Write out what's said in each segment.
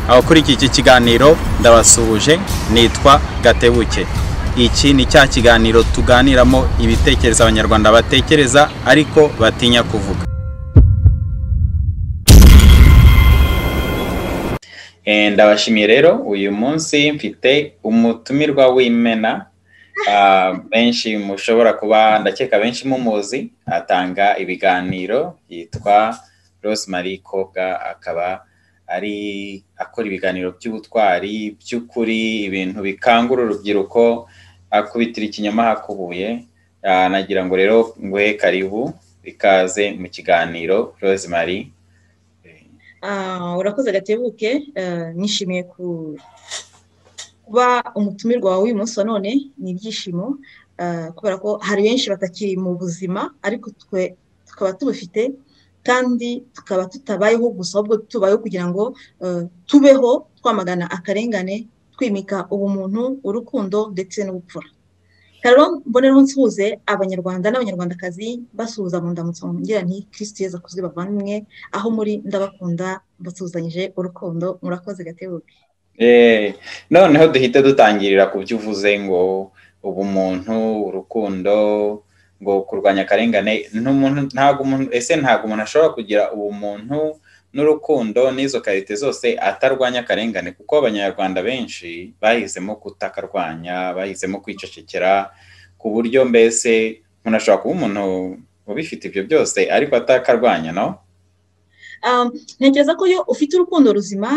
Abakurikiye iki kiganiro ndabasuhuje, nitwa Gatebuke. Iki ni cya kiganiro tuganiramo ibitekerezo abanyarwanda batekereza ariko batinya kuvuga. Ndabashimiye rero, uyu munsi mfite umutumirwa w'imena, benshi mushobora kuba ndakeka benshi mumuzi, atanga ibiganiro, yitwa Rosemary Koga, akaba ari akora ibiganiro by'ubutwari, by'ukuri, ibintu bikangura urubyiruko, akubitira ikinyoma hakubuye. Nagira ngo rero nguhe karibu, ikaze mu kiganiro Rosemary. Urakoze Gatebuke, nishimiye kuba umutumirwa wawe uyu munsi wa none. Ni ibyishimo kubera ko hari benshi batakiri mu buzima, ariko twe tukaba tubufite kandi tukaba tutabayeho gusa, ahubwo tubayeho kugira ngo tubeho twamagana akarengane, twimika ubumuntu, urukundo ndetse n'ubupfura. Rero mbonera nsuhuze abanyarwanda n'abanyarwandakazi, basuhuza mu ndamutso ngira nti Kristo Yesu akuzwe bavandimwe, aho muri ndabakunda mbasuhuzanyije urukundo. Murakoze Gatebuke. Noneho duhite dutangirira ku byo uvuze ngo ubumuntu, urukundo, ngo kurwanya akarengane. Ntabwo umuntu ashobora kugira ubumuntu n'urukundo n'izo karite zose atarwanya akarengane, kuko abanyarwanda benshi bahisemo kutakarwanya, bahisemo kwicecekera, ku buryo mbese umuntu ashobora kuba umuntu ubifite ibyo byose ariko atakarwanya, no? Ntekereza ko iyo ufite urukundo ruzima,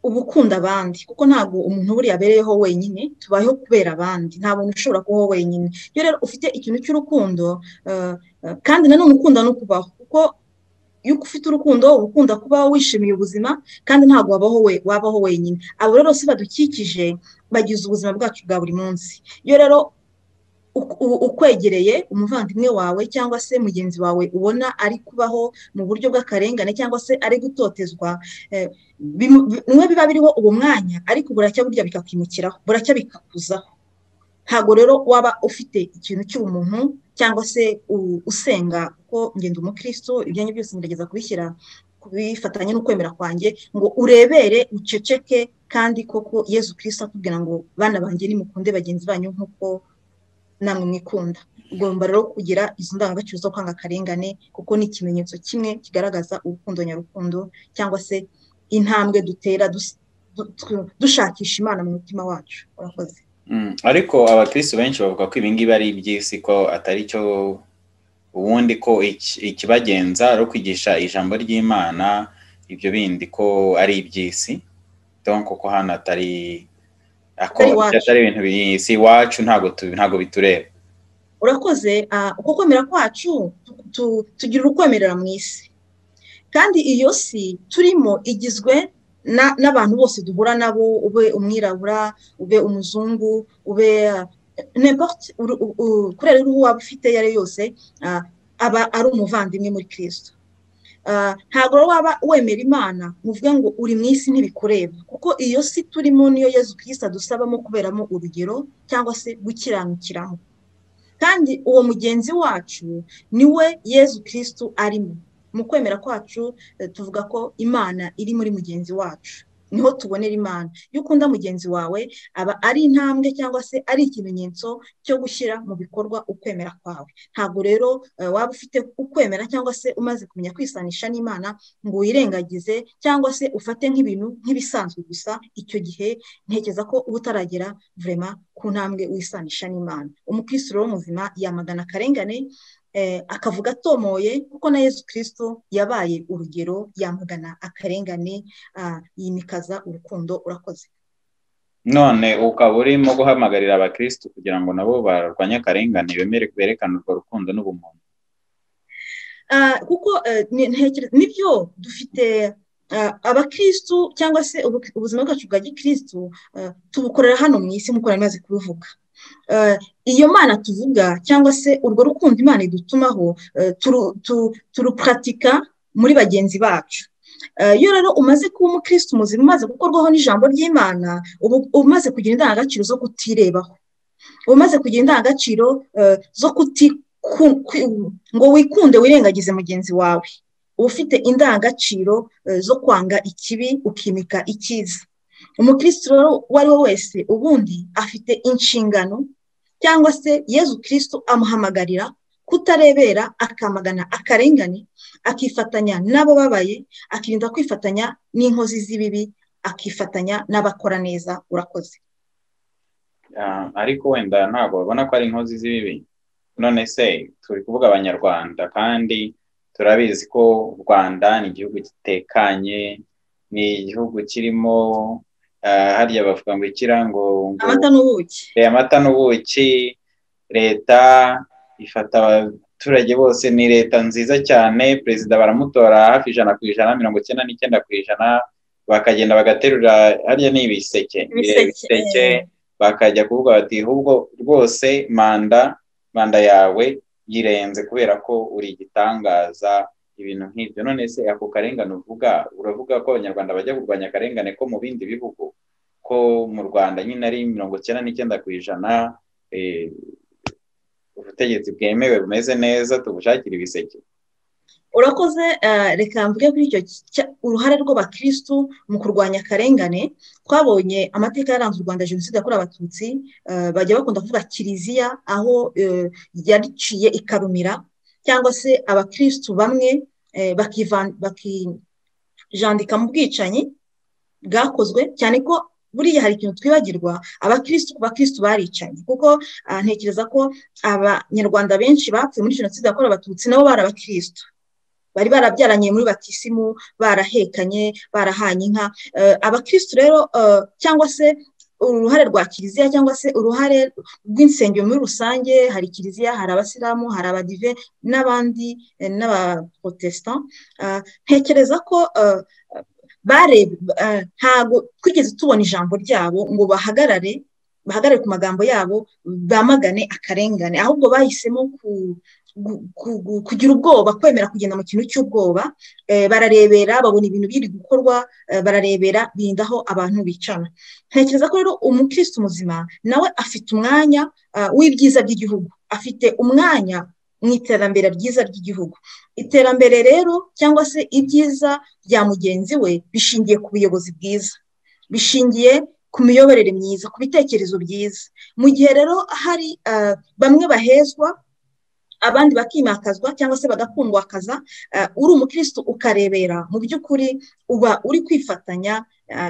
ubukunda abandi, kuko ntabwo umuntu buri yabereyeho wenyine, tubayeho kubera abandi, nta muntu ushobora kubaho wenyine. Iyo rero ufite ikintu cy'urukundo, kandi nanone ukunda no kubaho, kuko iyo ufite urukundo ukunda kubaho wishimiye ubuzima, kandi ntabwo wabaho wenyine. Abo rero bose badukikije bagize ubuzima bwacu bwa buri munsi. Iyo rero ukwegereye umuvandimwe wawe cyangwa se mugenzi wawe ubona ari kubaho mu buryo bw'akarengane cyangwa se ari gutotezwa, bimwe biba biriho uwo mwanya, ariko buracya burya bikakwimukiraho, buracya bikakuzaho. Ntabwo rero waba ufite ikintu cy'umuntu cyangwa se usenga, kuko ngenda umukristo, ibyanyu byose ngerageza kubifatanya n'ukwemera kwanjye, ngo urebere uceceke, kandi koko Yesu Kristo atubwira ngo bana banjye nimukunde bagenzi banyu nk'uko namwe mwikunda. Ugomba rero kugira izo ndangagaciro zo kwanga akarengane, kuko ni ikimenyetso kimwe kigaragaza urukundo nyarukundo, cyangwa se intambwe dutera dushakisha Imana mu mutima wacu. Urakoze. Ariko abakristo benshi bavuga ko ibingibi ari iby'isi, ko atari cyo ubundi, ko ikibagenza ari kwigisha ijambo ry'Imana, ibyo bindi ko ari iby'isi, donc ko hano atari ibintu by'isi iwacu, ntabwo bitureba. Urakoze. Uko kwemera kwacu tugira ukwemerera mu isi, kandi iyo si turimo igizwe n'abantu bose duhura nabo, ube umwirabura, ube umuzungu, ube n'importe kurera uruhu waba ufite yari yose, aba ari umuvandimwe muri Kristo. Ntabwo waba wemera Imana muvuga ngo uri mu isi ntibikureba, kuko iyo si turimo niyo Yesu Kristo adusabamo kuberamo urugero cyangwa se gukiranukiramo, kandi uwo mugenzi wacu niwe Yesu Kristo arimo. Mu kwemera kwacu tuvuga ko Imana iri muri mugenzi wacu, niho tubonera Imana. Iyo ukunda mugenzi wawe aba ari intambwe cyangwa se ari ikimenyetso cyo gushyira mu bikorwa ukwemera kwawe. Ntabwo rero waba ufite ukwemera cyangwa se umaze kumenya kwisanisha n'Imana ngo uyirengagize cyangwa se ufate nk'ibintu nk'ibisanzwe gusa. Icyo gihe ntekereza ko uba utaragera vraiment ku ntambwe wisanisha n'Imana. Umukristo rero muzima yamagana akarengane, akavuga atomoye, kuko na Yesu Kristo yabaye urugero, yamagana akarengane, yimikaza urukundo. Urakoze. None ukaba urimo guhamagarira abakristo kugira ngo nabo barwanye akarengane, berekane urwo rukundo n'ubumuntu? Kuko nibyo dufite abakristo cyangwa se ubuzima bwacu bwa gikristo tubukorera hano mu isi, nk'uko namaze kubivuga. Iyo Mana tuvuga cyangwa se urwo rukundo Imana idutumaho, turupratika muri bagenzi bacu. Iyo rero umaze kuba umukristo muzima, umaze gukorwaho n'ijambo ry'Imana, umaze kugira indangagaciro zo kutirebaho, umaze kugira indangagaciro zo ngo wikunde wirengagize mugenzi wawe, uba ufite indangagaciro zo kwanga ikibi ukimika icyiza. Umukristo rero uwo ari we wese ubundi afite inshingano cyangwa se Yezu Kristo amuhamagarira kutarebera, akamagana akarengane, akifatanya n'abo babaye, akirinda kwifatanya n'inkozi z'ibibi, akifatanya n'abakora neza. Urakoze. Ariko wenda ntabwo babona ko ari inkozi z'ibibi. None se turi kuvuga abanyarwanda, kandi turabizi ko u Rwanda ni igihugu gitekanye, ni igihugu kirimo harya bavuga ngo ikirango amata n'ubuki. Leta ifata abaturage bose, ni leta nziza cyane. Perezida baramutora hafi 100%, 99%, bakagenda bagaterura harya ni ibiseke bakajya kuvuga bati ahubwo rwose manda yawe yirenze kubera ko uri igitangaza, ibintu nk'ibyo. None se ako karengane uravuga ko abanyarwanda bajya kurwanya akarengane ko mu bindi bihugu, ko mu Rwanda nyine ari 99% ubutegetsi bwemewe bumeze neza, tubushakira ibiseke? Urakoze. Reka mvuge kuri icyo uruhare rw'abakristu mu kurwanya akarengane. Twabonye amateka yaranze u Rwanda, jenoside yakorewe Abatutsi, bajya bakunda kuvuga kiliziya aho yariciye ikarumira, cyangwa se abakristu bamwe bakijandika mu bwicanyi bwakozwe, cyane ko buriya hari ikintu twibagirwa, abakristu baricanye, kuko ntekereza ko abanyarwanda benshi bapfuye muri jenoside yakorewe Abatutsi nabo bari abakristu, bari barabyaranye muri batisimu, barahekanye, barahanye inka. Abakristu rero cyangwa se uruhare rwa kiliziya cyangwa se uruhare rw'insengero muri rusange, hari kiliziya, hari abasilamu, hari abadive n'abandi n'abaprotestant. Ntekereza ko ntabwo twigeze tubona ijambo ryabo ngo bahagarare ku magambo yabo, bamagane akarengane, ahubwo bahisemo kugira ubwoba, kwemera kugenda mu kintu cy'ubwoba. Bararebera, babona ibintu biri gukorwa, bararebera, birindaho abantu bicana. Ntekereza ko rero umukristo muzima nawe afite umwanya w'ibyiza by'igihugu, afite umwanya mu iterambere ryiza ry'igihugu. Iterambere rero cyangwa se ibyiza bya mugenzi we bishingiye ku buyobozi bwiza, bishingiye ku miyoborere myiza, ku bitekerezo byiza. Mu gihe rero hari bamwe bahezwa, abandi bakimakazwa cyangwa se bagakundwakaza, uri umukristo ukarebera, mu by'ukuri uba uri kwifatanya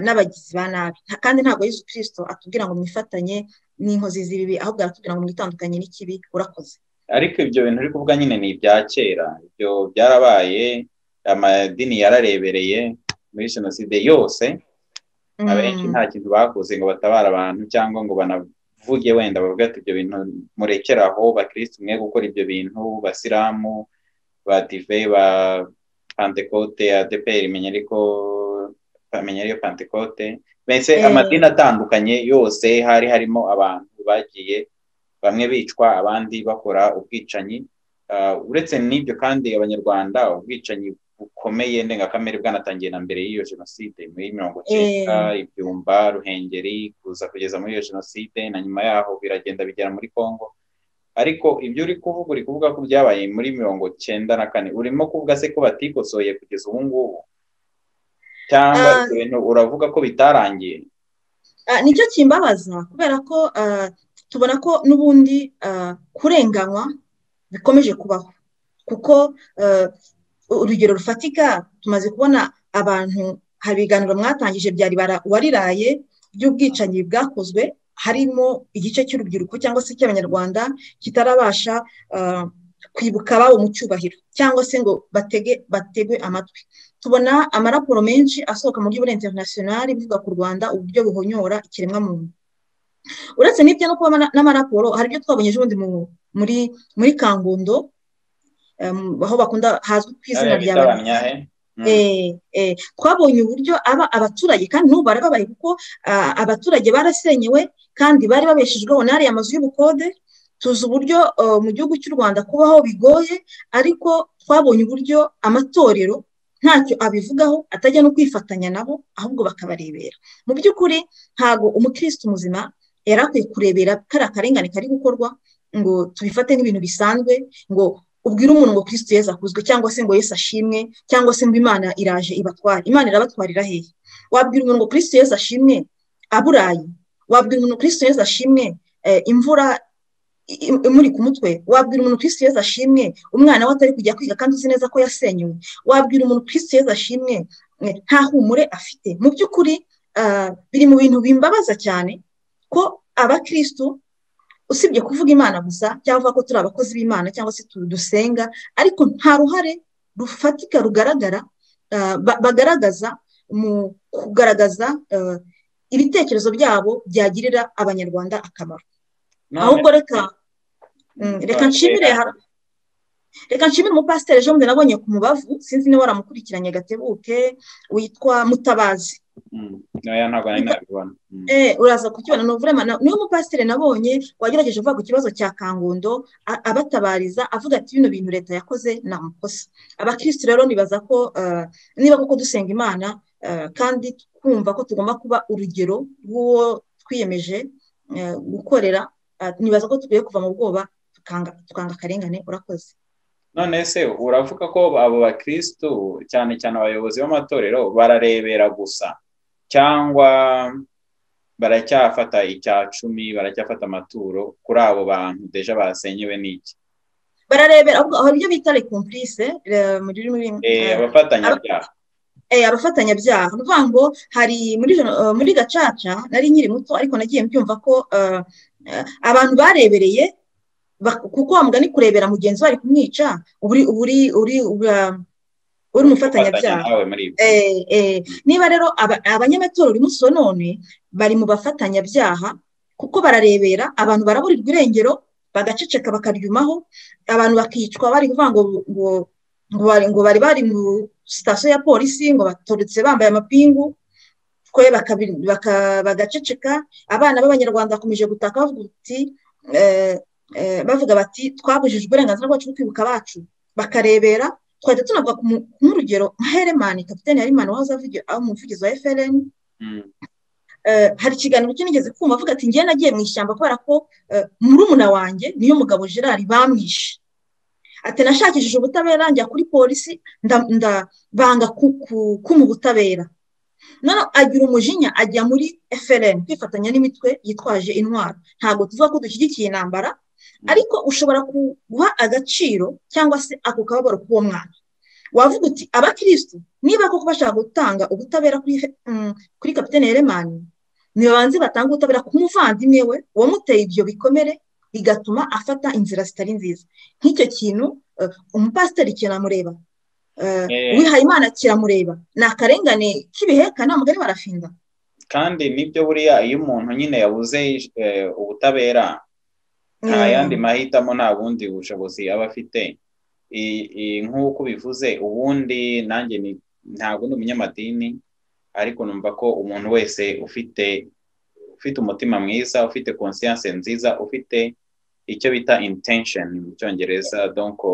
n'abagizi ba nabi. Kandi ntabwo Yezu Kristo atubwira ngo mwifatanye n'inkozi z'ibibi, ahubwo aratubwira ngo mwitandukanye n'ikibi. Urakoze. Ariko ibyo bintu uri kuvuga nyine ni ibya kera, ibyo byarabaye, amadini yararebereye muri jenoside yose. Abenshi nta kintu bakoze ngo batabare abantu cyangwa ngo banavuge wenda bavuga ati ibyo bintu murekeraho, bakristo mwe gukora ibyo bintu, basilamu, badive, ba Pentecote, ADPR ariyo Pentecote, mbese amadini atandukanye yose hari harimo abantu bagiye, bamwe bicwa, abandi bakora ubwicanyi. Uretse n'ibyo kandi abanyarwanda, ubwicanyi bukomeye ndengakamere bwanatangiye na mbere y'iyo jenoside muri 1990, Ibyumba, Ruhengeri, kuza kugeza muri iyo jenoside, na nyuma yaho biragenda bigera muri Kongo. Ariko ibyo uri kuvuga ko byabaye muri 1994, urimo kuvuga se ko batikosoye kugeza ubu ngubu, cyangwa ibintu uravuga ko bitarangiye? Nicyo kimbabaza, kubera ko tubona ko n'ubundi kurenganywa bikomeje kubaho, kuko urugero rufatika tumaze kubona abantu, hari ibiganiro mwatangije bya Ribara Uwariraye by'ubwicanyi bwakozwe, harimo igice cy'urubyiruko cyangwa se cy'abanyarwanda kitarabasha kwibuka ababo mu cyubahiro, cyangwa se ngo bategwe amatwi. Tubona amaraporo menshi asohoka mu buryo international bivuga ku Rwanda uburyo buhonyora ikiremwamuntu. Uretse n'ibyo no kuba n'amaraporo, hari ibyo twabonye ejobundi muri Kangondo, aho bakunda hazwi ku izina rya twabonye uburyo abaturage, kandi n'ubu barababaye kuko abaturage barasenyewe kandi bari babeshejweho n'ariya mazu y'ubukode. Tuzi uburyo mu gihugu cy'u Rwanda kubaho bigoye, ariko twabonye uburyo amatorero ntacyo abivugaho, atajya no kwifatanya nabo, ahubwo bakabarebera. Mu by'ukuri ntago umukristo muzima yarakwiye kurebera kari akarengane kari gukorwa ngo tubifate n'ibintu bisanzwe, ngo ubwira umuntu ngo Kristo Yesu akuzwe cyangwa se ngo Yesu ashimwe cyangwa se ngo Imana iraje ibatwara, Imana irabatwarira hehe? Wabwira umuntu ngo Kristo Yesu ashimwe aburaye? Wabwira umuntu Kristo Yesu ashimwe imvura imuri ku mutwe? Wabwira umuntu Kristo Yesu ashimwe umwana we atari kujya kwiga kandi uzi neza ko yasenywe? Wabwira umuntu Kristo Yesu ashimwe nta humure afite? Mu by'ukuri biri mu bintu bimbabaza cyane ko abakristo usibye kuvuga Imana gusa cyangwa ko turi abakozi b'Imana cyangwa se dusenga, ariko nta ruhare rufatika rugaragara bagaragaza mu kugaragaza ibitekerezo byabo byagirira abanyarwanda akamaro. Ahubwo reka nshimire umupasiteri ejo bundi nabonye ku Mubavu, sinzi niba waramukurikiranye Gatebuke, witwa Mutabazi. Uraza kukibona, niyo mupasiteri nabonye wagerageje uvuga ku kibazo cya Kangondo abatabariza avuga ati bino bintu leta yakoze ni amakosa. Abakristo rero nibaza ko niba koko dusenga Imana kandi twumva ko tugomba kuba urugero rw'uwo twiyemeje gukorera, nibaza ko tugiye kuva mu bwoba tukanga akarengane. Urakoze. None se uravuga ko abo bakristo cyane cyane abayobozi b'amatorero bararebera gusa cyangwa baracyafata icya 10, baracyafata amaturo kuri abo bantu deja basenyewe n'iki? Bararebera aho ibyo bita les complices muri abafatanyabyaha. Abafatanyabyaha nuvuga ngo hari muri Gacaca nari nkiri muto, ariko nagiye mbyumva ko abantu barebereye kuko mugani kurebera mugenzi wari kumwica uri umufatanyabyaha. Niba rero abanyamatorero umunsi none bari mu bafatanyabyaha kuko bararebera abantu baraburirwa irengero bagaceceka bakaryumaho, abantu bakicwa bari kuvuga ngo bari mu sitasiyo ya polisi ngo batoretse bambaye amapingu twe bagaceceka. Abana b'abanyarwanda bakomeje gutaka bavuga bati twabujije uburenganzira bwacu bwo kwibuka abacu, bakarebera. Twajya tunavuga nk'urugero nka Heremani, kapiteni Heremani wahoze umuvugizi wa FLN. Hari ikiganiro kinigeze kumva avuga ati njye nagiye mu ishyamba kubera ko murumuna wanjye niyo mugabo Gerard bamwishe. Ati nashakishije ubutabera njya kuri polisi banga mu butabera. None agira umujinya ajya muri FLN kwifatanya n'imitwe yitwaje intwaro. Ntabwo tuvuga ko dushyigikiye intambara, ariko ushobora guha agaciro cyangwa se ako kababaro k'uwo mwana. Wavuga uti abakristo niba koko bashaka gutanga ubutabera kuri kapiteni Heremani, nibanze batanga ubutabera ku muvandimwe we wamuteye ibyo bikomere bigatuma afata inzira zitari nziza. Nk'icyo kintu umupasiteri kiramureba, wihaye Imana kiramureba, ni akarengane k'ibihekana mugari barafinda. Kandi nibyo buriya iyo umuntu nyine yabuze ubutabera nta yandi mahitamo, nta bundi bushobozi aba afite. Nk'uko bivuze, ubundi nanjye ntabwo ndi umunyamadini, ariko numva ko umuntu wese ufite umutima mwiza, ufite conscience nziza, ufite icyo bita intention mu Cyongereza, donc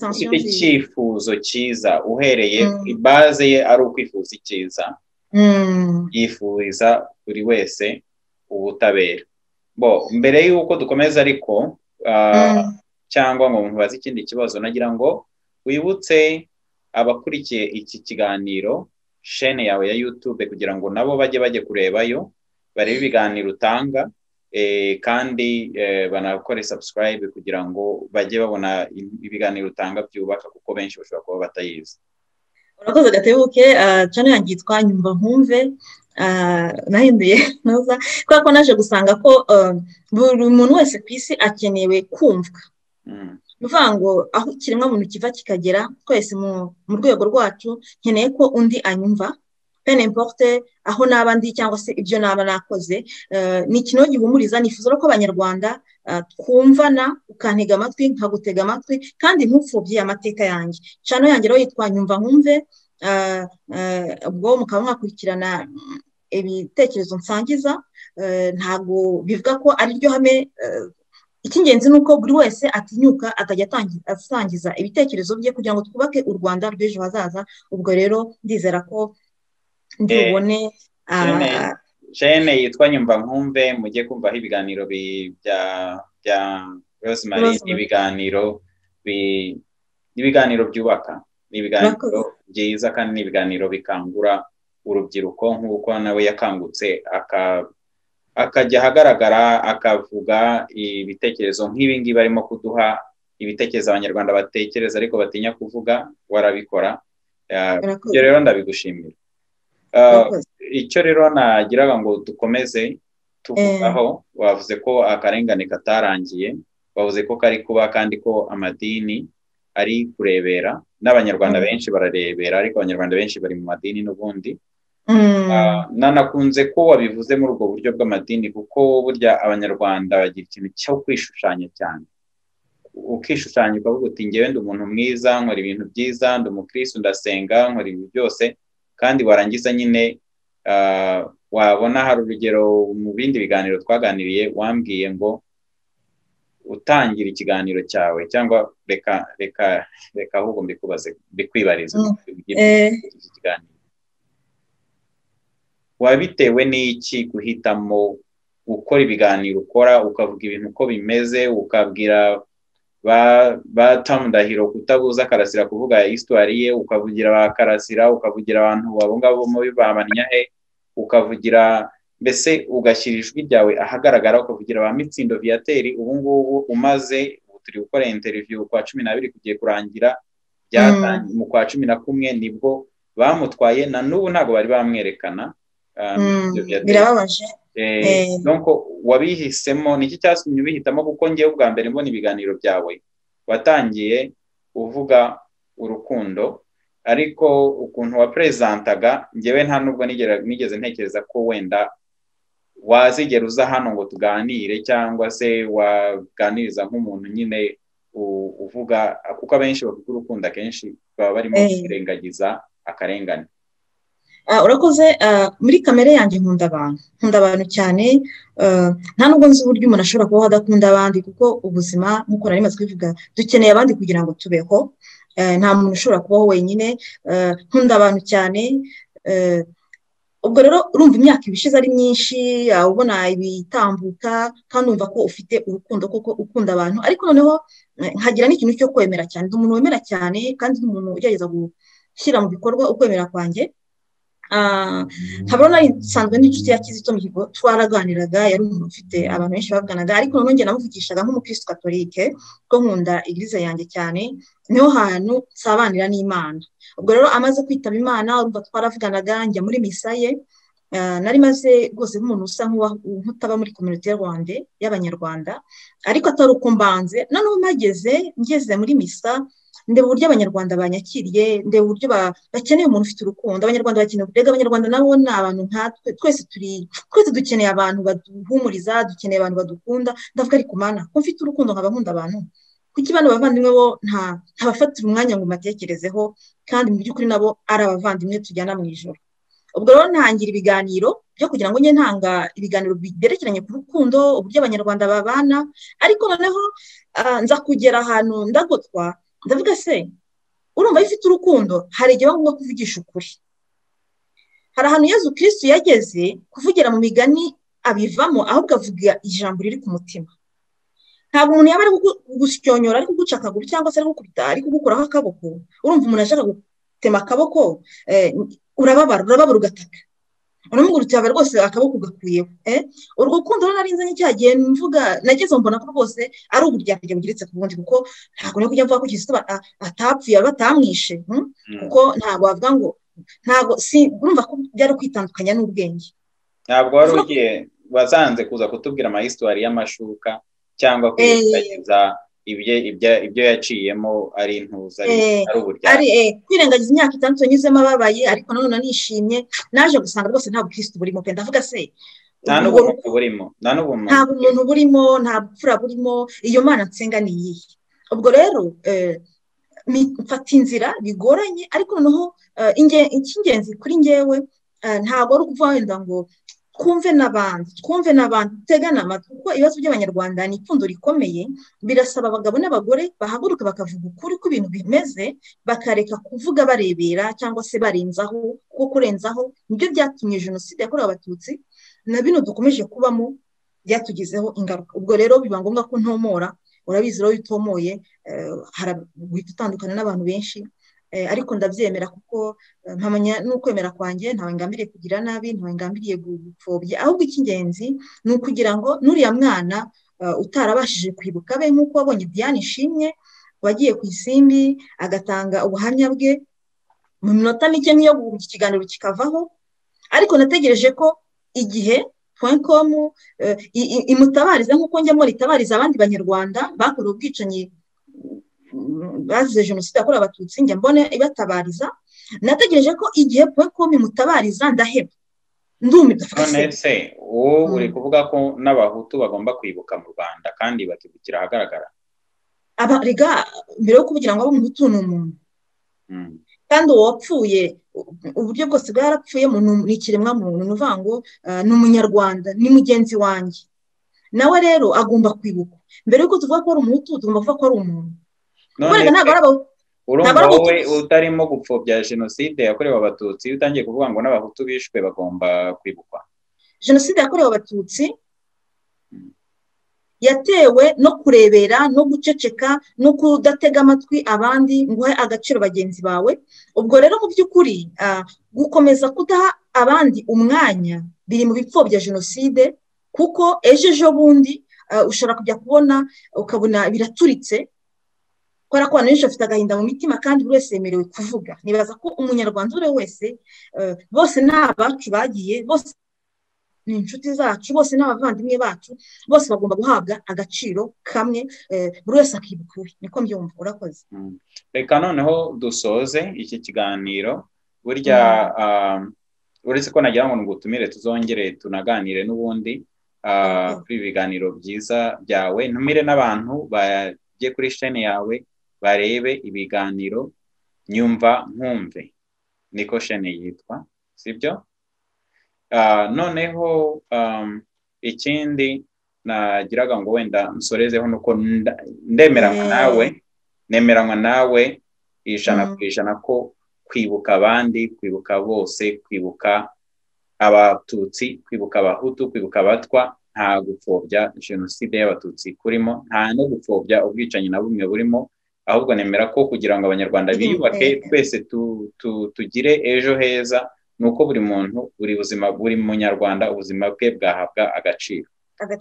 ufite icyifuzo cyiza, uhereye base ye ari ukwifuza icyiza, yifuza buri wese ubutabera. Mbere y'uko dukomeza ariko cyangwa ngo mubaze ikindi kibazo, nagira ngo wibutse abakurikiye iki kiganiro chaîne yawe ya YouTube kugira ngo nabo bajye kurebayo barebe ibiganiro utanga, kandi banakore subscribe kugira ngo bajye babona ibiganiro utanga byubaka, kuko benshi bashobora kuba batayizi. Urakoze Gatebuke. Channel yanjye yitwa Nyumva Nkumve. Nahinduye noza kubera ko naje gusanga ko buri muntu wese ku isi akenewe kumvwa. Nuvuga ngo aho ikiremwa muntu kiva kikagera, twese mu rwego rwacu nkeneye ko undi anyumva, peu importe aho n'abandi cyangwa se ibyo naba nakoze. Ni ikintu gihumuriza. Nifuza ko abanyarwanda twumvana, ukantega amatwi nkagutega amatwi, kandi ntupfubye amateka yanjye. Channel yanjye rero yitwa Nyumva Nkumve. Ubwo mukaba mwakurikirana ibitekerezo nsangiza, ntabwo bivuga ko ari ryo hame. Icy'ingenzi ni uko buri wese atinyuka akajya asangiza ibitekerezo bye kugira ngo twubake u Rwanda rw'ejo hazaza. Ubwo rero ndizera ko ndibone chaîne yitwa Nyumva Nkumve, mujye kumvaho ibiganiro bya Rosemary, ibiganiro ibiganiro byubaka, ni ibiganiro byiza kandi ni ibiganiro bikangura urubyiruko nk'uko nawe yakangutse akajya ahagaragara akavuga ibitekerezo nk'ibi ngibi barimo kuduha, ibitekerezo abanyarwanda batekereza ariko batinya kuvuga, warabikora. Ibyo rero ndabigushimira. Icyo rero nagiraga ngo dukomeze tuvugaho, wavuze ko akarengane katarangiye, wavuze ko kari kuba kandi ko amadini ari kurebera, n'abanyarwanda benshi bararebera, ariko abanyarwanda benshi bari mu madini n'ubundi. Nanakunze ko wabivuze muri ubwo buryo bw'amadini, kuko burya abanyarwanda bagira ikintu cyo kwishushanya cyane, ukishushanya ukavuga uti ngewe ndi umuntu mwiza, nkora ibintu byiza, ndi umukristo, ndasenga, nkora ibi byose, kandi warangiza nyine wabona hari urugero mu bindi biganiro twaganiriye, wambwiye ngo utangira ikiganiro cyawe, cyangwa reka ahubwo mbikwibarize iki kiganiro, wabitewe n'iki guhitamo gukora ibiganiro ukora, ukavuga ibintu uko bimeze, ukabwira ba Tom Ndahiro kutabuza Karasira kuvuga histoire ye, ukavugira ba Karasira, ukavugira abantu abo ngabo mu babanyahe, ukavugira mbese ugashyira ijwi ryawe ahagaragara, ukavugira ba Mitsindo Viateur. Ubu ngubu umaze turi gukora interview kwa 12 kugiye kurangira, byatangiye mu kwa 11 nibwo bamutwaye, na n'ubu ntago bari bamwerekana. Birababaje. Donc wabihisemo niki cyasumye ubihitamo? Kuko ngiye ubwa mbere mbona ibiganiro byawe watangiye uvuga urukundo, ariko ukuntu wapresentaga ngewe nta nubwo nigeze ntekereza ko wenda wazigera uza hano ngo tuganire, cyangwa se waganiriza nk'umuntu nyine uvuga, kuko abenshi bavuga urukundo akenshi baba barimo kwirengagiza akarengane. Urakoze. Muri kamere yanjye nkunda abantu cyane, nta nubwo nzi uburyo umuntu ashobora kubaho adakunda abandi, kuko ubuzima nk'uko nari maze kubivuga dukeneye abandi kugira ngo tubeho, nta muntu ushobora kubaho wenyine. Nkunda abantu cyane. Ubwo rero urumva imyaka ibishize ari myinshi, ubona ibitambuka kandi umva ko ufite urukundo koko, ukunda abantu, ariko noneho nkagira n'ikintu cyo kwemera cyane. Ndi umuntu wemera cyane kandi ndi umuntu ugerageza gushyira mu bikorwa ukwemera kwanjye. Habona nsanzwe n'inshuti ya Kizito Mihigo, twaraganiraga, yari umuntu ufite abantu benshi bavuganaga, ariko noneho njye namuvugishaga nk'umukristo katolike, ko nkunda igirize yanjye cyane, niho hantu nsabanira n'Imana. Ubwo rero amaze kwitaba Imana, urumva twaravuganaga, njya muri misa ye. Nari maze rwose nk'umuntu usa nk'utaba muri community y'Abanyarwanda, ariko atari uko mbanze. Noneho ngeze muri misa, ndeba uburyo Abanyarwanda banyakiriye, ndeba uburyo bakeneye umuntu ufite urukundo. Abanyarwanda bakeneye, mbega Abanyarwanda nabo ni abantu nkatwe, twese dukeneye abantu baduhumuriza, dukeneye abantu badukunda. Ndavuga ariko Mana, ko mfite urukundo nkaba nkunda abantu, kuki bano bavandimwe bo ntabafatira umwanya ngo mbatekerezeho, kandi mu by'ukuri nabo ari abavandimwe tujyana mu ijoro. Ubwo rero ntangira ibiganiro byo kugira ngo njye ntanga ibiganiro byerekeranye ku rukundo, uburyo Abanyarwanda babana, ariko noneho nza kugera ahantu ndagotwa, ndavuga se urumva ifite urukundo, hari igihe bagomba kuvugisha ukuri. Hari ahantu Yezu Kristo yageze kuvugira mu migani abivamo, ahubwo avuga ijambo riri ku mutima. Ntabwo umuntu yaba ari kugusyonyora, ari kuguca akaguru, cyangwa se ari kugukubita, ari kugukuraho akaboko. Urumva umuntu ashaka gutema akaboko, urababara ugataka, uramubwira uti rwose akaboko gakuyeho. Urwo rukundo rero narinzanye cya gihe mvuga, nageze mbona ko rwose ari uburyarya bugeretse ku bundi, kuko ntabwo no kujya mvuga ko Kizito atapfuye, batamwishe, kuko ntabwo bavuga ngo urumva ko byari kwitandukanya n'ubwenge. Ntabwo wari ugiye wazanze kuza kutubwira amahistoire y'amashuka, cyangwa kwirengagiza ibyo yaciyemo ari intuza, ari uburyarya, kwirengagiza imyaka 6 yanyuzemo ababaye, ariko nanone nishimye. Naje gusanga rwose nta bukristo burimo pe, ndavuga se nta n'ubuntu burimo, nta bumuntu burimo, nta bupfura burimo, iyo Mana nsenga ni iyihe? Ubwo rero mfata inzira bigoranye, ariko noneho icy'ingenzi kuri njyewe ntabwo ari ukuvuga wenda ngo twumve n'abandi tegana amatwi, kuko ibibazo by'Abanyarwanda ni ipfundo rikomeye. Birasaba abagabo n'abagore bahaguruka bakavuga ukuri ko ibintu bimeze, bakareka kuvuga barebera cyangwa se barenzaho, kuko kurenzaho nibyo byatumye jenoside yakorewe Abatutsi na bino dukomeje kubamo byatugizeho ingaruka. Ubwo rero biba ngombwa ko ntomora urabizi rero utomoye guhita utandukana n'abantu benshi ariko ndabyemera kuko mpamanya n'ukwemera kwanjye ntawe ngambiriye kugira nabi, ntawe ngambiriye gupfobya, ahubwo icy'ingenzi ni ukugira ngo n'uriya mwana utarabashije kwibuka be nk'uko wabonye Diane Ishimwe wagiye ku isimbi agatanga ubuhamya bwe mu minota mike niyo ikiganiro kikavaho, ariko nategereje ko igihe .com imutabariza nk'uko njya muri itabariza abandi banyarwanda bakorewe ubwicanyi bazize jenoside yakorewe abatutsi, njya mbona ibatabariza. Nategereje ko igihe .com imutabariza ndaheba ndumirwa. None se wowe uri kuvuga ko n'abahutu bagomba kwibuka mu Rwanda kandi bakibukira ahagaragara? Rega mbere yo kuvugira ngo abe umuhutu ni umuntu, kandi uwo wapfuye uburyo bwose bwarapfuye ni ikiremwa muntu, ni uvuga ngo ni umunyarwanda, ni mugenzi wanjye, nawe rero agomba kwibuka. Mbere yuko tuvuga ko ari umuhutu tugomba kuvuga ko ari umuntu. Urumva wowe utarimo gupfobya jenoside yakorewe abatutsi utangiye kuvuga ngo n'abahutu bishwe bagomba kwibukwa? Jenoside yakorewe abatutsi yatewe no kurebera no guceceka no kudatega amatwi abandi ngo uhe agaciro bagenzi bawe. Ubwo rero mu by'ukuri gukomeza kudaha abandi umwanya biri mu bipfobya jenoside, kuko ejo bundi ushobora kujya kubona ukabona biraturitse kubera ko abantu benshi bafite agahinda mu mitima kandi buri wese yemerewe kuvuga. Nibaza ko umunyarwanda uri wese bose ni abacu bagiye, bose ni inshuti zacu, bose n'abavandimwe bacu, bose bagomba guhabwa agaciro kamwe, buri wese akibuka. Niko mbyumva. Urakoze. Reka noneho dusoze iki kiganiro. Burya uretse ko nagira ngo ngutumire tuzongere tunaganire n'ubundi kuri ibiganiro byiza byawe, ntumire n'abantu bagiye kuri chaîne yawe barebe ibiganiro Nyumva Nkumve, niko chaîne yitwa, sibyo? Noneho ikindi nagiraga ngo wenda nsorezeho nuko nemeranywa nawe ijana ko kwibuka abandi, kwibuka bose, kwibuka abatutsi, kwibuka abahutu, kwibuka abatwa, nta gupfobya jenoside y'abatutsi kurimo, nta no gupfobya ubwicanyi na bumwe burimo, ahubwo nemera ko kugira ngo abanyarwanda biyubake twese tugire ejo heza, nuko buri muntu, buri munyarwanda ubuzima bwe bwahabwa agaciro.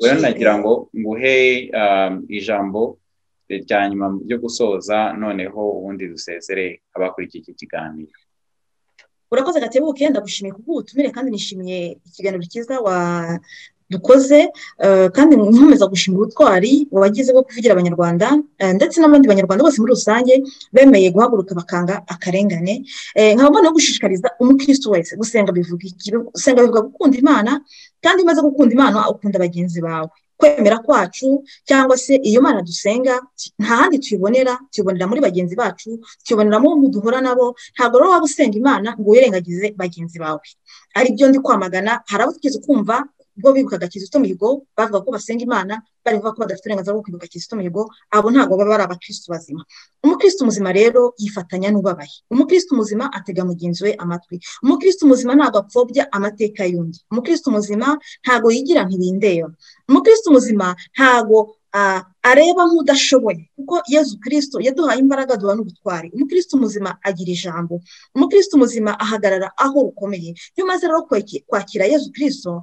Rero nagira ngo nguhe ijambo rya nyuma ryo gusoza, noneho ubundi dusezere abakurikiye iki kiganiro. Urakoze Gatebuke, ndagushimiye kubw'ubutumire kandi nishimiye ikiganiro cyiza dukoze, kandi nkomeza gushimira ubutwari wagize bwo kuvugira abanyarwanda ndetse n'abandi banyarwanda bose muri rusange bemeye guhaguruka bakanga akarengane. Nkaba no gushishikariza umukristo wese gusenga bivuga gukunda Imana, kandi umaze gukunda Imana ukunda bagenzi bawe. Kwemera kwacu cyangwa se iyo Mana dusenga nta handi tuyibonera muri bagenzi bacu, tuyibonera mu duhora nabo. Ntabwo rero waba usenga Imana ngo wirengagize bagenzi bawe. Ari byo ndi kwamagana. Hari abo tugeze kumva ubwo bibukaga Kizito Mihigo bavuga ko basenga Imana, bari bavuga ko badafite uburenganzira bwo kwibuka Kizito Mihigo. Abo ntabwo baba ari abakristo bazima. Umukristo muzima rero yifatanya n'ubabaye. Umukristo muzima atega mugenzi we amatwi. Umukristo muzima ntabwo apfobya amateka y'undi. Umukristo muzima ntabwo yigira ntibindeba. Umukristo muzima ntabwo areba nk'udashoboye, kuko Yezu Kristo yaduhaye imbaraga duha n'ubutwari. Umukristo muzima agira ijambo. Umukristo muzima ahagarara aho rukomeye. Iyo umaze rero kwakira Yezu Kristo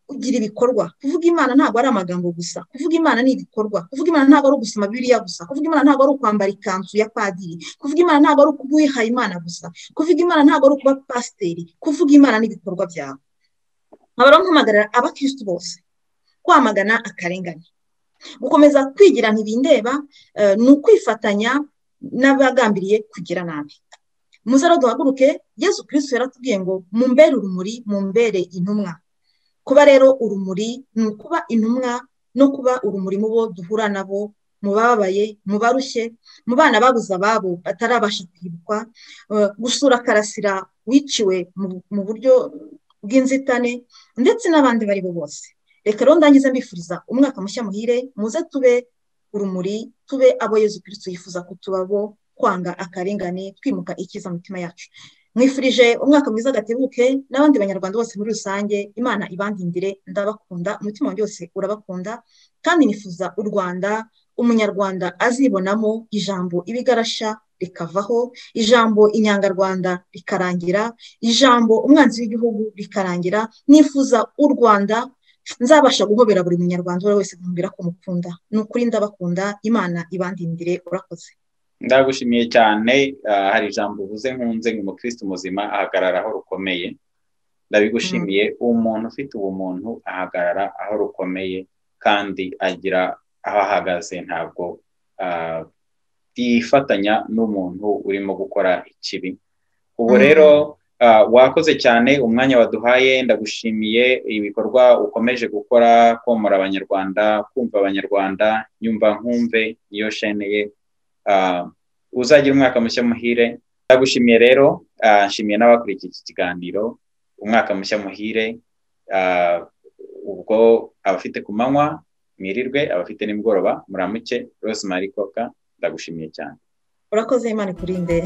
ugira ibikorwa. Kuvuga Imana ntabwo ari amagambo gusa, kuvuga Imana ni ibikorwa. Kuvuga Imana ntabwo ari ugusoma Bibiliya gusa, kuvuga Imana ntabwo ari ukwambara ikanzu ya padiri, kuvuga Imana ntabwo ari ukubiha Imana gusa, kuvuga Imana ntabwo ari ukuba pasiteri. Kuvuga Imana n'ibikorwa byawe. Nkaba rero mpamagarira abakristo bose kwamagana akarengane, gukomeza kwigira ntibindeba, ni ukwifatanya n'abagambiriye kugira nabi. Muze rero duhaguruke. Yezu Kristo yaratubwiye ngo mumbere urumuri, mumbere intumwa. Kuba rero urumuri ni ukuba intumwa no kuba urumuri mu bo duhura nabo, mu bababaye, mu barushye, mu bana babuze ababo batarabasha kwibukwa, gusura Karasira wiciwe mu buryo bw'inzitane, ndetse n'abandi bari bo bose. Reka rero ndangiza mbifuriza umwaka mushya muhire. Muze tube urumuri, tube abo Yezu Kristo yifuza ko tubabo, kwanga akarengane, twimuka ikiza mutima yacu. Mwifurije umwaka mwiza Gatebuke n'abandi banyarwanda bose muri rusange. Imana ibandindire. Ndabakunda, umutima wanjye wose urabakunda, kandi nifuza u Rwanda umunyarwanda azibonamo ijambo ibigarasha rikavaho, ijambo inyangarwanda rikarangira, ijambo umwanzi w'igihugu rikarangira. Nifuza u Rwanda nzabasha guhobera buri munyarwanda uwo wese nkumbwira ko mukunda. Ni ukuri ndabakunda, Imana ibandindire. Urakoze. Ndagushimiye cyane. Hari ijambo uvuze nkunze ngo umukristo muzima ahagarara aho rukomeye. Ndabigushimiye. Umuntu ufite ubumuntu ahagarara aho rukomeye kandi agira aho ahagaze, ntabwo yifatanya n'umuntu urimo gukora ikibi. Ubu rero wakoze cyane umwanya waduhaye. Ndagushimiye ibikorwa ukomeje gukora, komora abanyarwanda, kumva abanyarwanda, nyumva nkumve niyo shene ye. Uzagira umwaka mushya muhire. Ndagushimiye rero. Nshimiye n'abakurikiye iki kiganiro. Umwaka mushya muhire. Ubwo abafite ku manywa mwirirwe, abafite nimugoroba muramuke. Rosemary Koka, ndagushimiye cyane. Urakoze, Imana ikurinde.